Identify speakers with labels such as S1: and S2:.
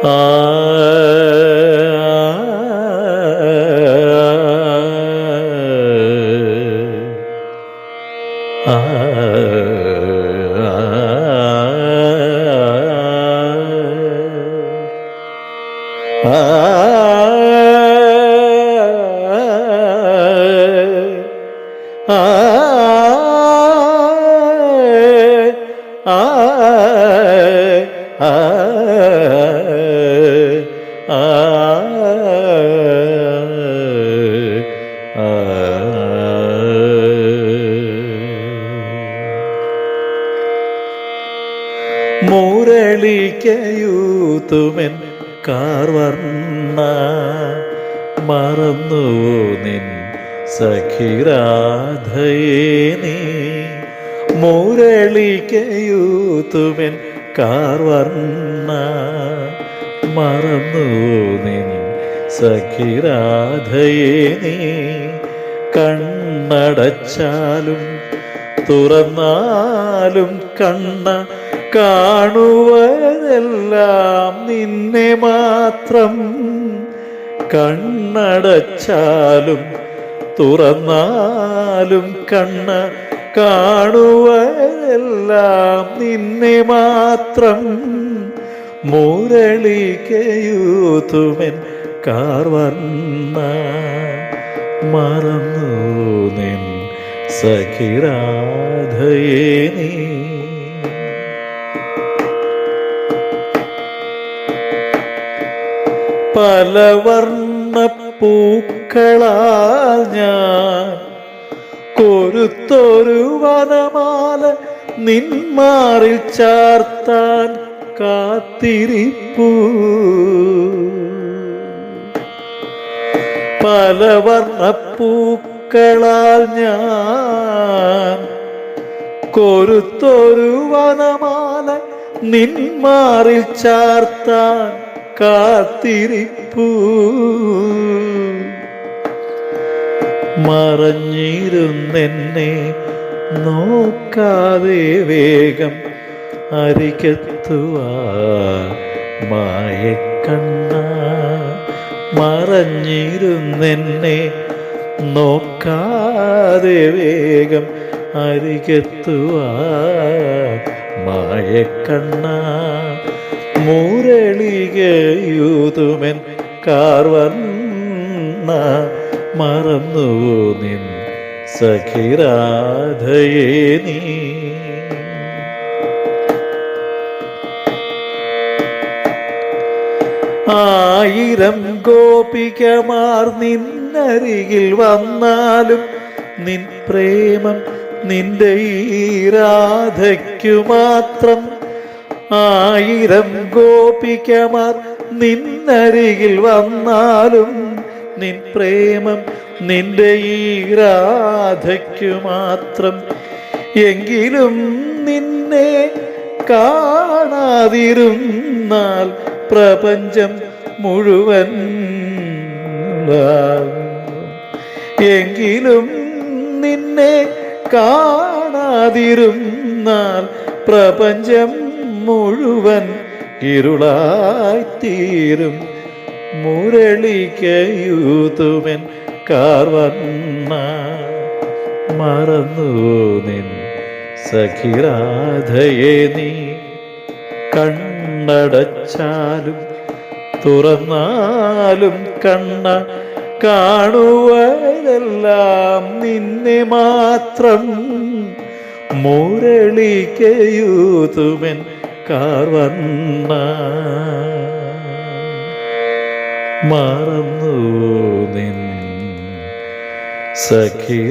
S1: ആ മുരളിക്കയൂത്തുമെൻ കാർവർണ്ണ മറന്നു നിൻ സഖിരാധയേ നീ. മുരളിക്കയൂത്തുമെൻ കാർവർണ്ണ മറന്നു നിൻ സഖിരാധയേ നീ. കണ്ണടച്ചാലും തുറന്നാലും കണ്ണ കാണുവതെല്ലാം നിന്നെ മാത്രം. കണ്ണടച്ചാലും തുറന്നാലും കണ്ണ കാണുവതെല്ലാം നിന്നെ മാത്രം. മുരളിക്കയൂത്തുമെൻ കാർവർണ്ണ മറന്നു നിൻ സഖിരാധയേ നീ. പല വർണ്ണപ്പൂക്കളാൽ ഞാൻ കൊരുത്തൊരു വനമാല നിന്മാറിൽ ചാർത്താൻ കാത്തിരിപ്പൂ. പല വർണ്ണപ്പൂക്കളാൽ ഞാൻ കൊരുത്തൊരു വനമാല നിന്മാറിൽ ചാർത്താൻ കാത്തിരിപ്പൂ. മറഞ്ഞിരുന്നെന്നെ നോക്കാതെ വേഗം അരികെത്തുവാ മായക്കണ്ണ. മറഞ്ഞിരുന്നെന്നെ നോക്കാതെ വേഗം അരികെത്തുവാ മായക്കണ്ണ. മുരളികയൂതുമെൻ കാർവർണ്ണ മറന്നു നിൻ സഖിരാധയേ നീ. ആയിരം ഗോപികമാർ നിന്നരികിൽ വന്നാലും നിൻ പ്രേമം നിന്റെ ഈ രാധയ്ക്കു മാത്രം. ആയിരം ഗോപികമാർ നിന്നരികിൽ വന്നാലും നിൻ പ്രേമം നിന്റെ ഈ രാധയ്ക്കു മാത്രം. എങ്കിലും നിന്നെ കാണാതിരുന്നാൽ പ്രപഞ്ചം മുഴുവൻ. എങ്കിലും നിന്നെ കാണാതിരുന്നാൽ പ്രപഞ്ചം മുഴുവൻ ഇരുളായിത്തീരും. മുരളിക്കയൂതുമെൻ കാർവർണ്ണ മറന്നു നിൻ സഖിരാധയേ നീ. കണ്ണടച്ചാലും തുറന്നാലും കണ്ണ കാണുവതെല്ലാം നിന്നെ മാത്രം. മുരളിക്കയൂതുമെൻ കാർവർണ്ണ മറന്നു നിൻ സഖിരാധയേ.